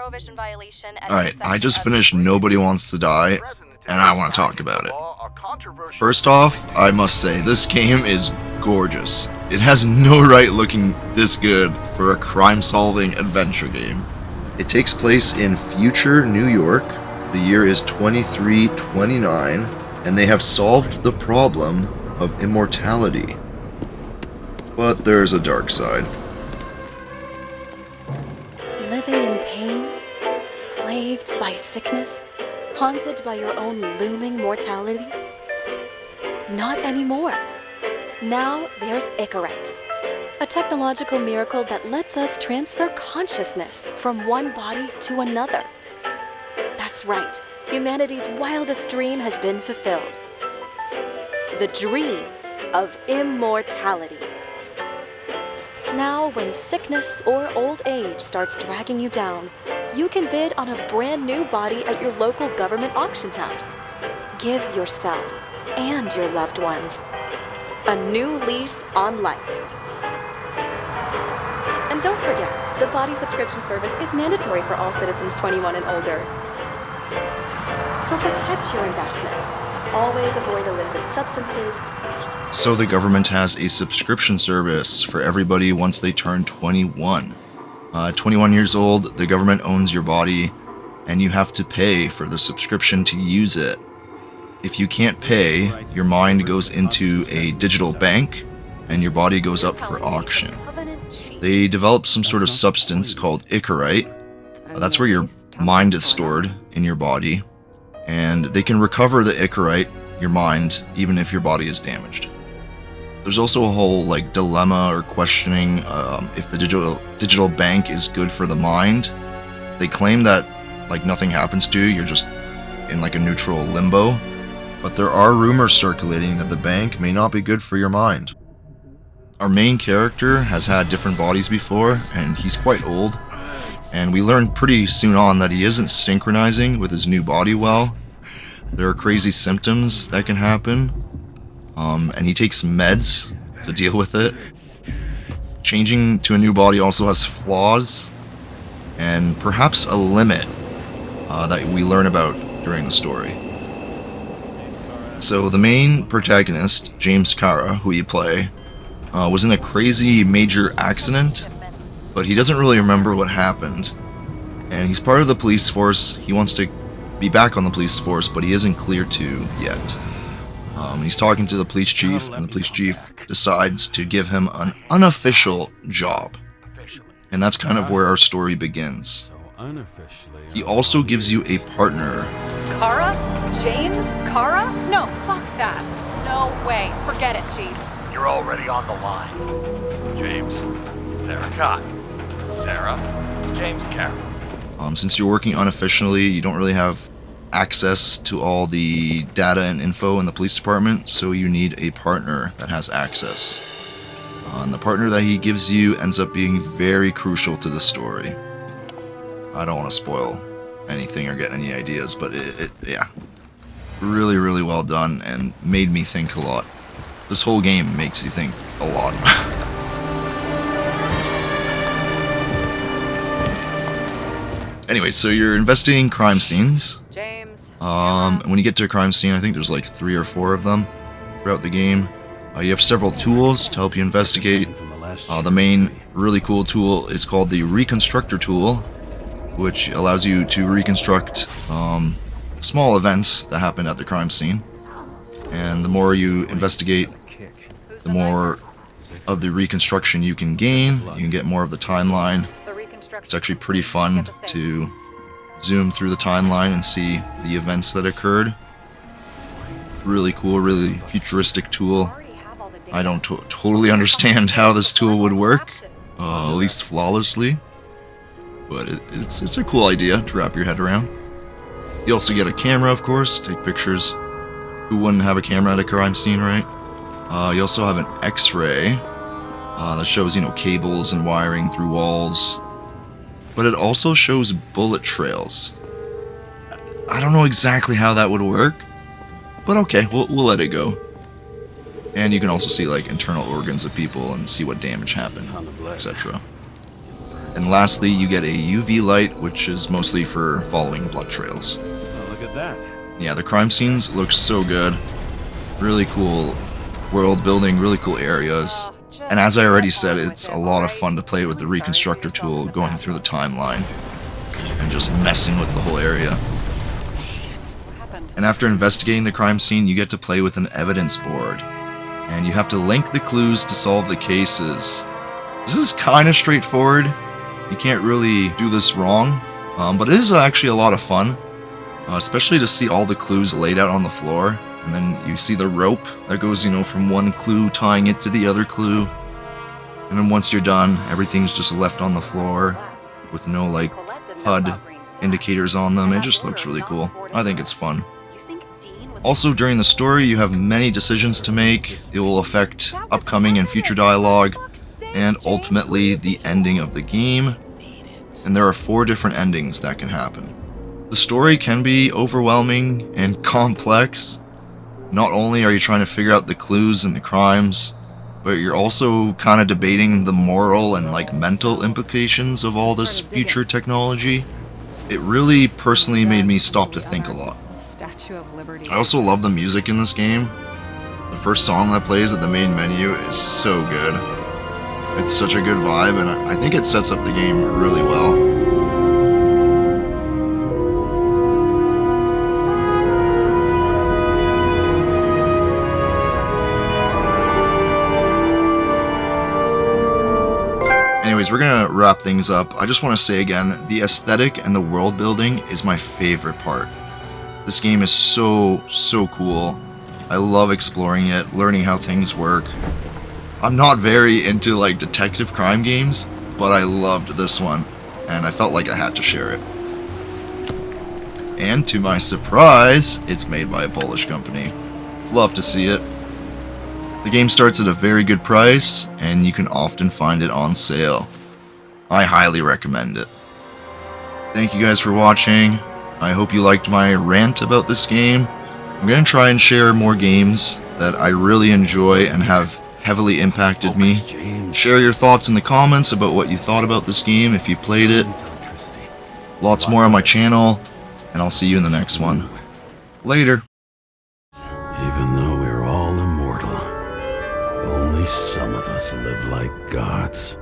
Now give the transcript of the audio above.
prohibition violation. Alright, I just finished Nobody Wants to Die, and I want to talk about it. First off, I must say, this game is gorgeous. It has no right looking this good for a crime-solving adventure game. It takes place in future New York. The year is 2329, and they have solved the problem of immortality. But there's a dark side. Living in pain, plagued by sickness, haunted by your own looming mortality? Not anymore. Now there's Icarite, a technological miracle that lets us transfer consciousness from one body to another. That's right, humanity's wildest dream has been fulfilled. The dream of immortality. Now, when sickness or old age starts dragging you down, you can bid on a brand new body at your local government auction house. Give yourself and your loved ones a new lease on life. And don't forget, the body subscription service is mandatory for all citizens 21 and older. So protect your investment. Always avoid illicit substances. So the government has a subscription service for everybody once they turn 21. 21 years old, the government owns your body, and you have to pay for the subscription to use it. If you can't pay, your mind goes into a digital bank, and your body goes up for auction. They develop some sort of substance called Icarite. That's where your mind is stored in your body, and they can recover the Icarite, your mind, even if your body is damaged. There's also a whole dilemma or questioning if the digital bank is good for the mind. They claim that nothing happens to you, you're just in a neutral limbo. But there are rumors circulating that the bank may not be good for your mind. Our main character has had different bodies before, and he's quite old. And we learn pretty soon on that he isn't synchronizing with his new body well. There are crazy symptoms that can happen. And he takes meds to deal with it. Changing to a new body also has flaws, and perhaps a limit that we learn about during the story. So the main protagonist, James Kara, who you play, was in a crazy major accident, but he doesn't really remember what happened. And he's part of the police force. He wants to be back on the police force, but he isn't clear to yet. He's talking to the police chief, and the police chief decides to give him an unofficial job. And that's kind of where our story begins. He also gives you a partner. Kara? James? Kara? No, fuck that. No way. Forget it, Chief. You're already on the line. James, Sarah Cott. Sarah, James Carroll. Since you're working unofficially, you don't really have access to all the data and info in the police department, so you need a partner that has access. And the partner that he gives you ends up being very crucial to the story. I don't want to spoil anything or get any ideas, but yeah. Really, really well done, and made me think a lot. This whole game makes you think a lot. Anyway, so you're investigating crime scenes. James. When you get to a crime scene, I think there's 3 or 4 of them throughout the game. You have several tools to help you investigate. The main really cool tool is called the Reconstructor tool, which allows you to reconstruct small events that happened at the crime scene. And the more you investigate, the more of the reconstruction you can gain. You can get more of the timeline. It's actually pretty fun to zoom through the timeline and see the events that occurred. Really cool, really futuristic tool. I don't totally understand how this tool would work, at least flawlessly, but it's a cool idea to wrap your head around. You also get a camera, of course, take pictures. Who wouldn't have a camera at a crime scene, right? You also have an X-ray that shows, cables and wiring through walls. But it also shows bullet trails. I don't know exactly how that would work, but okay, we'll let it go. And you can also see internal organs of people and see what damage happened, etc. And lastly, you get a UV light, which is mostly for following blood trails. Oh, look at that. Yeah, the crime scenes look so good. Really cool world building, really cool areas. And as I already said, it's a lot of fun to play with the Reconstructor tool, going through the timeline and just messing with the whole area. And after investigating the crime scene, you get to play with an evidence board. And you have to link the clues to solve the cases. This is kind of straightforward. You can't really do this wrong, but it is actually a lot of fun, especially to see all the clues laid out on the floor. And then you see the rope that goes, from one clue tying it to the other clue. And then once you're done, everything's just left on the floor with no HUD indicators on them. It just looks really cool. I think it's fun. Also, during the story, you have many decisions to make. It will affect upcoming and future dialogue, and ultimately the ending of the game. And there are 4 different endings that can happen. The story can be overwhelming and complex. Not only are you trying to figure out the clues and the crimes, but you're also kind of debating the moral and mental implications of all this future technology. It really personally made me stop to think a lot. I also love the music in this game. The first song that plays at the main menu is so good. It's such a good vibe, and I think it sets up the game really well. Anyways, we're gonna wrap things up. I just want to say again, the aesthetic and the world building is my favorite part. This game is so cool. I love exploring it, learning how things work. I'm not very into detective crime games, but I loved this one, and I felt like I had to share it. And to my surprise, it's made by a Polish company. Love to see it. The game starts at a very good price, and you can often find it on sale. I highly recommend it. Thank you guys for watching. I hope you liked my rant about this game. I'm going to try and share more games that I really enjoy and have heavily impacted me. Share your thoughts in the comments about what you thought about this game if you played it. Lots more on my channel, and I'll see you in the next one. Later. Even though we're all immortal, only some of us live like gods.